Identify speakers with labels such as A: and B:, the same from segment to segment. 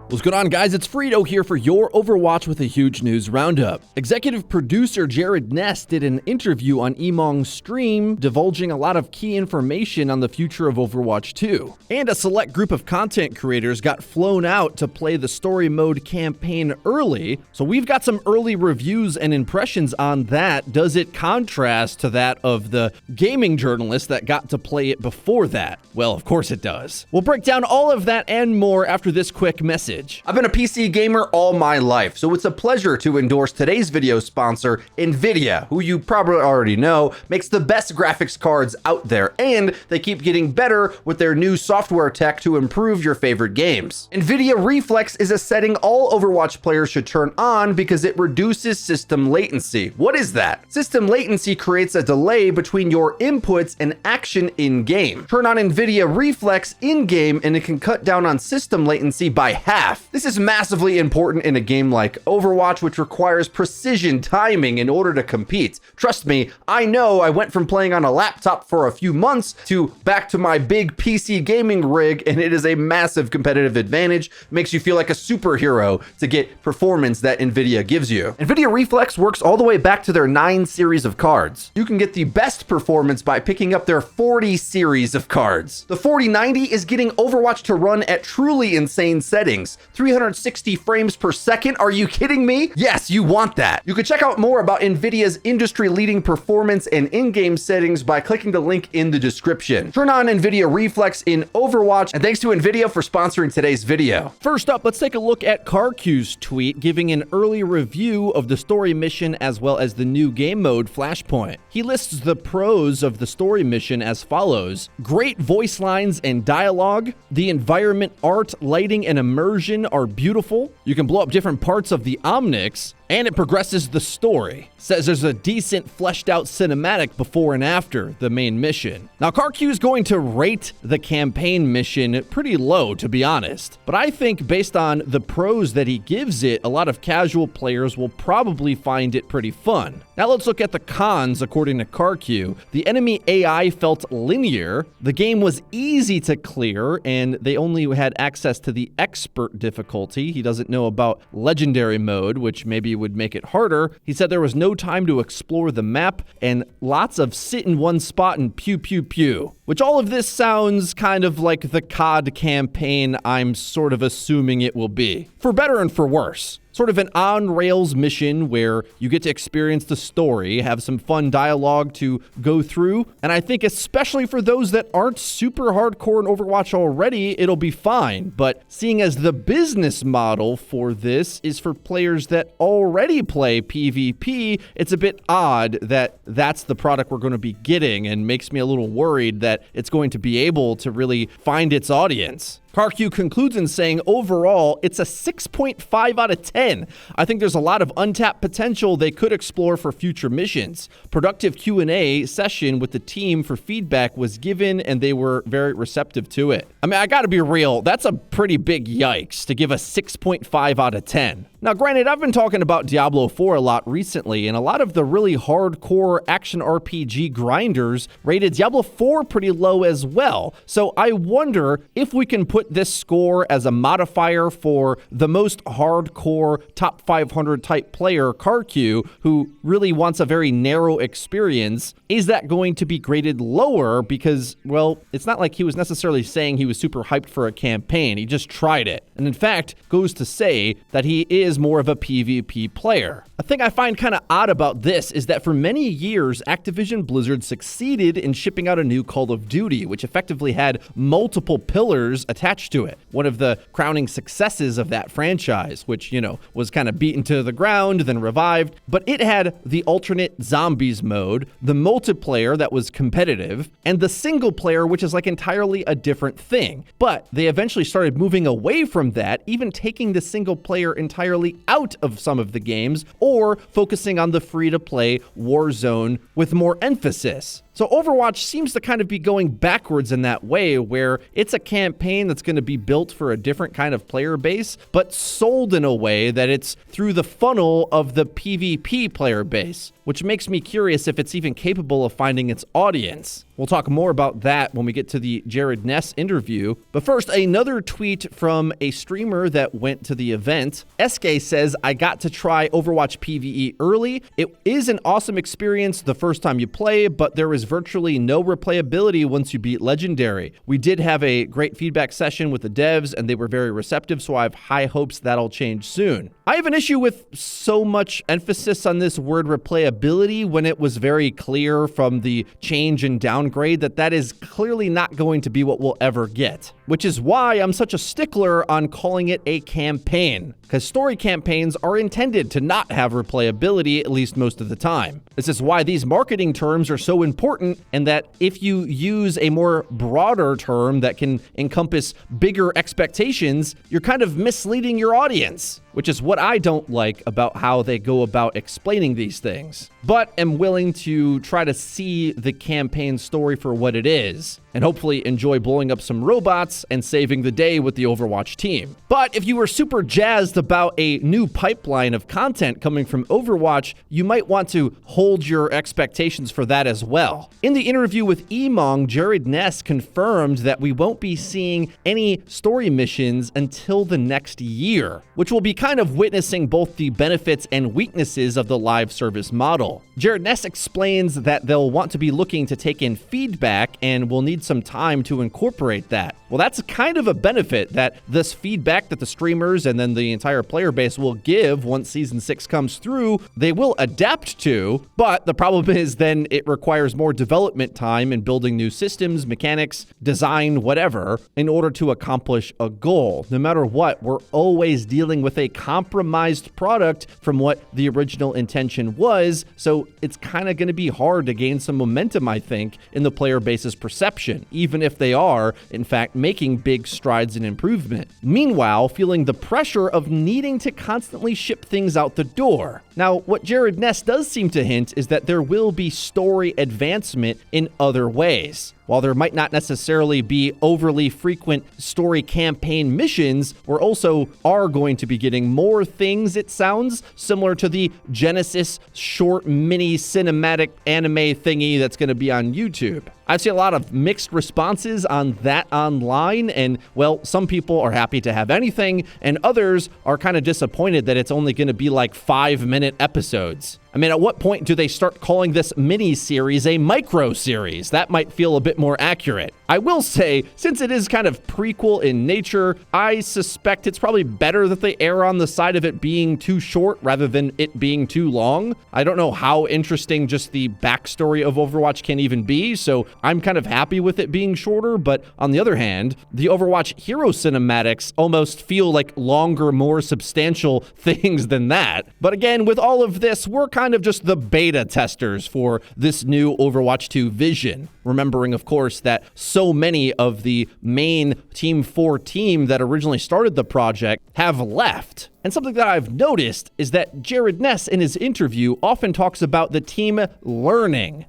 A: What's going on, guys? It's Frito here for your Overwatch with a huge news roundup. Executive producer Jared Ness did an interview on Emong's stream, divulging a lot of key information on the future of Overwatch 2. And a select group of content creators got flown out to play the story mode campaign early, so we've got some early reviews and impressions on that. Does it contrast to that of the gaming journalists that got to play it before that? Well, of course it does. We'll break down all of that and more after this quick message. I've been a PC gamer all my life, so it's a pleasure to endorse today's video sponsor, NVIDIA, who you probably already know makes the best graphics cards out there, and they keep getting better with their new software tech to improve your favorite games. NVIDIA Reflex is a setting all Overwatch players should turn on because it reduces system latency. What is that? System latency creates a delay between your inputs and action in-game. Turn on NVIDIA Reflex in-game and it can cut down on system latency by half. This is massively important in a game like Overwatch, which requires precision timing in order to compete. Trust me, I know. I went from playing on a laptop for a few months to back to my big PC gaming rig, and it is a massive competitive advantage. It makes you feel like a superhero to get performance that NVIDIA gives you. NVIDIA Reflex works all the way back to their 9 series of cards. You can get the best performance by picking up their 40 series of cards. The 4090 is getting Overwatch to run at truly insane settings. 360 frames per second. Are you kidding me? Yes, you want that. You can check out more about NVIDIA's industry-leading performance and in-game settings by clicking the link in the description. Turn on NVIDIA Reflex in Overwatch, and thanks to NVIDIA for sponsoring today's video. First up, let's take a look at KarQ's tweet giving an early review of the story mission as well as the new game mode Flashpoint. He lists the pros of the story mission as follows: great voice lines and dialogue, the environment, art, lighting, and immersion are beautiful. You can blow up different parts of the Omnics, and it progresses the story. Says there's a decent fleshed out cinematic before and after the main mission. Now, KarQ is going to rate the campaign mission pretty low, to be honest. But I think based on the pros that he gives it, a lot of casual players will probably find it pretty fun. Now let's look at the cons according to KarQ. The enemy AI felt linear, the game was easy to clear, and they only had access to the expert difficulty. He doesn't know about legendary mode, which maybe would make it harder. He said there was no time to explore the map and lots of sit in one spot and pew pew pew, which all of this sounds kind of like the COD campaign I'm sort of assuming it will be, for better and for worse. Sort of an on-rails mission where you get to experience the story, have some fun dialogue to go through, and I think especially for those that aren't super hardcore in Overwatch already, it'll be fine. But seeing as the business model for this is for players that already play PvP, it's a bit odd that that's the product we're going to be getting, and makes me a little worried that it's going to be able to really find its audience. KarQ concludes in saying, overall, it's a 6.5 out of 10. I think there's a lot of untapped potential they could explore for future missions. Productive Q&A session with the team for feedback was given, and they were very receptive to it. I mean, I gotta be real, that's a pretty big yikes to give a 6.5 out of 10. Now, granted, I've been talking about Diablo 4 a lot recently, and a lot of the really hardcore action RPG grinders rated Diablo 4 pretty low as well. So I wonder if we can put this score as a modifier for the most hardcore top 500 type player, KarQ, who really wants a very narrow experience. Is that going to be graded lower? Because, well, it's not like he was necessarily saying he was super hyped for a campaign. He just tried it. And in fact, goes to say that he is more of a PvP player. A thing I find kind of odd about this is that for many years, Activision Blizzard succeeded in shipping out a new Call of Duty, which effectively had multiple pillars attached to it. One of the crowning successes of that franchise, which, you know, was kind of beaten to the ground, then revived. But it had the alternate zombies mode, the multiplayer that was competitive, and the single player, which is like entirely a different thing. But they eventually started moving away from that, even taking the single player entirely out of some of the games, or focusing on the free-to-play Warzone with more emphasis. So Overwatch seems to kind of be going backwards in that way, where it's a campaign that's going to be built for a different kind of player base, but sold in a way that it's through the funnel of the PvP player base, which makes me curious if it's even capable of finding its audience. We'll talk more about that when we get to the Jared Ness interview. But first, another tweet from a streamer that went to the event. Eskay says, I got to try Overwatch PvE early. It is an awesome experience the first time you play, but there is virtually no replayability once you beat Legendary. We did have a great feedback session with the devs, and they were very receptive, so I have high hopes that'll change soon. I have an issue with so much emphasis on this word replayability when it was very clear from the change and downgrade that is clearly not going to be what we'll ever get, which is why I'm such a stickler on calling it a campaign, because story campaigns are intended to not have replayability, at least most of the time. This is why these marketing terms are so important, and that if you use a more broader term that can encompass bigger expectations, you're kind of misleading your audience, which is what I don't like about how they go about explaining these things. But am willing to try to see the campaign story for what it is, and hopefully enjoy blowing up some robots and saving the day with the Overwatch team. But if you were super jazzed about a new pipeline of content coming from Overwatch, you might want to hold your expectations for that as well. In the interview with Emongg, Jared Ness confirmed that we won't be seeing any story missions until the next year, which will be kind of witnessing both the benefits and weaknesses of the live service model. Jared Ness explains that they'll want to be looking to take in feedback and will need some time to incorporate that. Well, that's kind of a benefit, that this feedback that the streamers and then the entire player base will give once Season 6 comes through, they will adapt to, but the problem is then it requires more development time in building new systems, mechanics, design, whatever, in order to accomplish a goal. No matter what, we're always dealing with a compromised product from what the original intention was, so it's kind of going to be hard to gain some momentum, I think, in the player base's perception, even if they are, in fact, making big strides in improvement. Meanwhile, feeling the pressure of needing to constantly ship things out the door. Now, what Jared Ness does seem to hint is that there will be story advancement in other ways. While there might not necessarily be overly frequent story campaign missions, we also are going to be getting more things, it sounds, similar to the Genesis short mini cinematic anime thingy that's going to be on YouTube. I've seen a lot of mixed responses on that online, and, well, some people are happy to have anything, and others are kind of disappointed that it's only going to be like 5-minute episodes. I mean, at what point do they start calling this mini-series a micro-series? That might feel a bit more accurate. I will say, since it is kind of prequel in nature, I suspect it's probably better that they err on the side of it being too short rather than it being too long. I don't know how interesting just the backstory of Overwatch can even be, so I'm kind of happy with it being shorter, but on the other hand, the Overwatch hero cinematics almost feel like longer, more substantial things than that. But again, with all of this, we're kind of just the beta testers for this new Overwatch 2 vision. Remembering, of course, that so many of the main Team 4 team that originally started the project have left. And something that I've noticed is that Jared Ness in his interview often talks about the team learning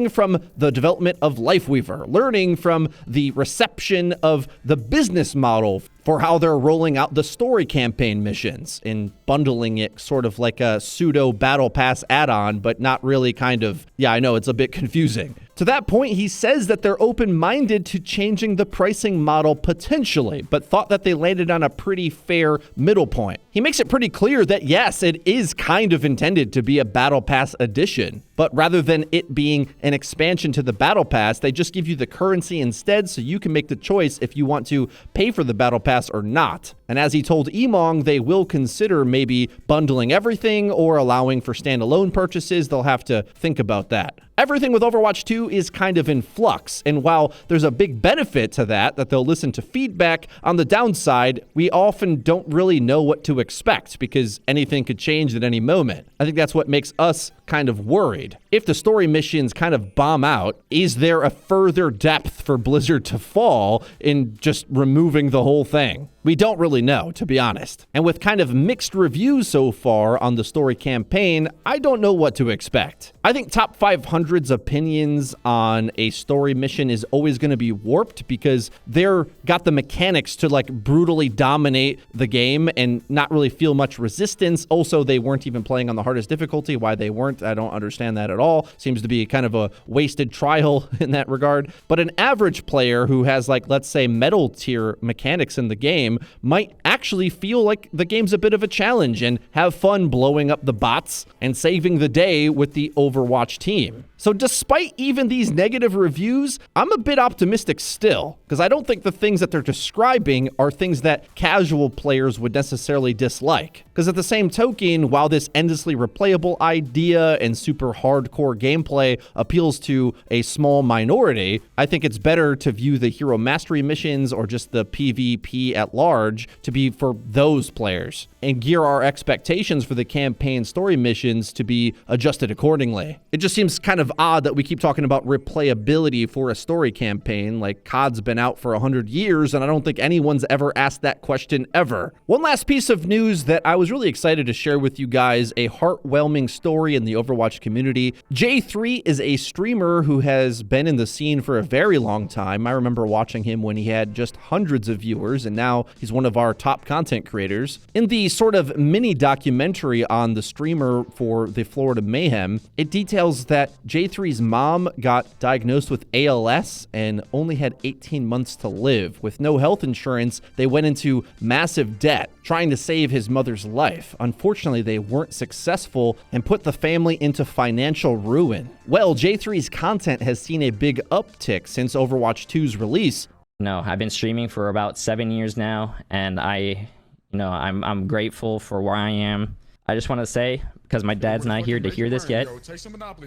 A: from the development of Lifeweaver, learning from the reception of the business model for how they're rolling out the story campaign missions and bundling it sort of like a pseudo battle pass add-on, but not really kind of, yeah, I know it's a bit confusing. To that point, he says that they're open-minded to changing the pricing model potentially, but thought that they landed on a pretty fair middle point. He makes it pretty clear that yes, it is kind of intended to be a Battle Pass edition, but rather than it being an expansion to the Battle Pass, they just give you the currency instead so you can make the choice if you want to pay for the Battle Pass or not. And as he told Emongg, they will consider maybe bundling everything or allowing for standalone purchases. They'll have to think about that. Everything with Overwatch 2 is kind of in flux, and while there's a big benefit to that they'll listen to feedback, on the downside, we often don't really know what to expect because anything could change at any moment. I think that's what makes us kind of worried. if the story missions kind of bomb out, is there a further depth for Blizzard to fall in just removing the whole thing? We don't really know, to be honest. And with kind of mixed reviews so far on the story campaign, I don't know what to expect. I think Top 500's opinions on a story mission is always going to be warped because they're got the mechanics to like brutally dominate the game and not really feel much resistance. Also, they weren't even playing on the hardest difficulty. Why they weren't, I don't understand that at all. Seems to be kind of a wasted trial in that regard. But an average player who has like, let's say, metal tier mechanics in the game might actually feel like the game's a bit of a challenge and have fun blowing up the bots and saving the day with the Overwatch team. So despite even these negative reviews, I'm a bit optimistic still, because I don't think the things that they're describing are things that casual players would necessarily dislike. Because at the same token, while this endlessly replayable idea and super hardcore gameplay appeals to a small minority, I think it's better to view the hero mastery missions or just the PvP at large to be for those players, and gear our expectations for the campaign story missions to be adjusted accordingly. It just seems kind of odd that we keep talking about replayability for a story campaign, like COD's been out for 100 years, and I don't think anyone's ever asked that question ever. One last piece of news that I was really excited to share with you guys, a heartwarming story in the Overwatch community. J3 is a streamer who has been in the scene for a very long time. I remember watching him when he had just hundreds of viewers, and now he's one of our top content creators. In the sort of mini documentary on the streamer for the Florida Mayhem, it details that J3's mom got diagnosed with ALS and only had 18 months to live. With no health insurance, they went into massive debt trying to save his mother's life. Unfortunately, they weren't successful and put the family into financial ruin. Well, J3's content has seen a big uptick since Overwatch 2's release.
B: No, I've been streaming for about 7 years now, and I'm grateful for where I am. I just want to say, because my dad's not here to hear this yet,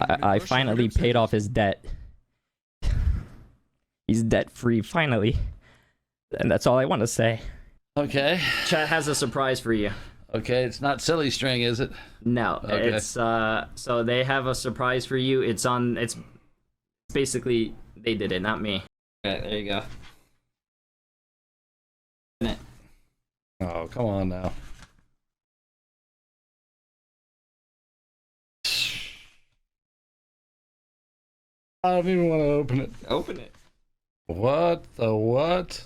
B: I finally paid off his debt. He's debt-free, finally. And that's all I want to say.
C: Okay.
B: Chat has a surprise for you.
C: Okay, it's not silly string, is it?
B: No,
C: okay.
B: It's, so they have a surprise for you. It's basically, they did it, not me. Okay, there you go.
C: Oh, come on now. I don't even want to open it.
B: Open it.
C: What the what?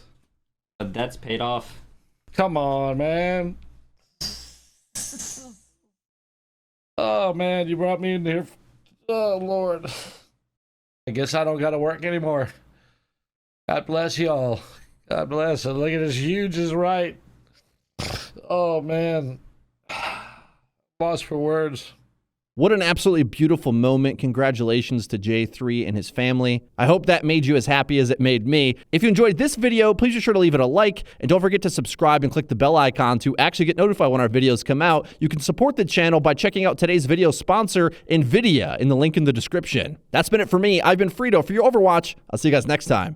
B: The debt's paid off.
C: Come on, man. Oh, man, you brought me in here. Oh, Lord. I guess I don't got to work anymore. God bless y'all. God bless. And look at as huge as right. Oh, man. Lost for words.
A: What an absolutely beautiful moment. Congratulations to J3 and his family. I hope that made you as happy as it made me. If you enjoyed this video, please be sure to leave it a like, and don't forget to subscribe and click the bell icon to actually get notified when our videos come out. You can support the channel by checking out today's video sponsor, NVIDIA, in the link in the description. That's been it for me. I've been Frito for your Overwatch. I'll see you guys next time.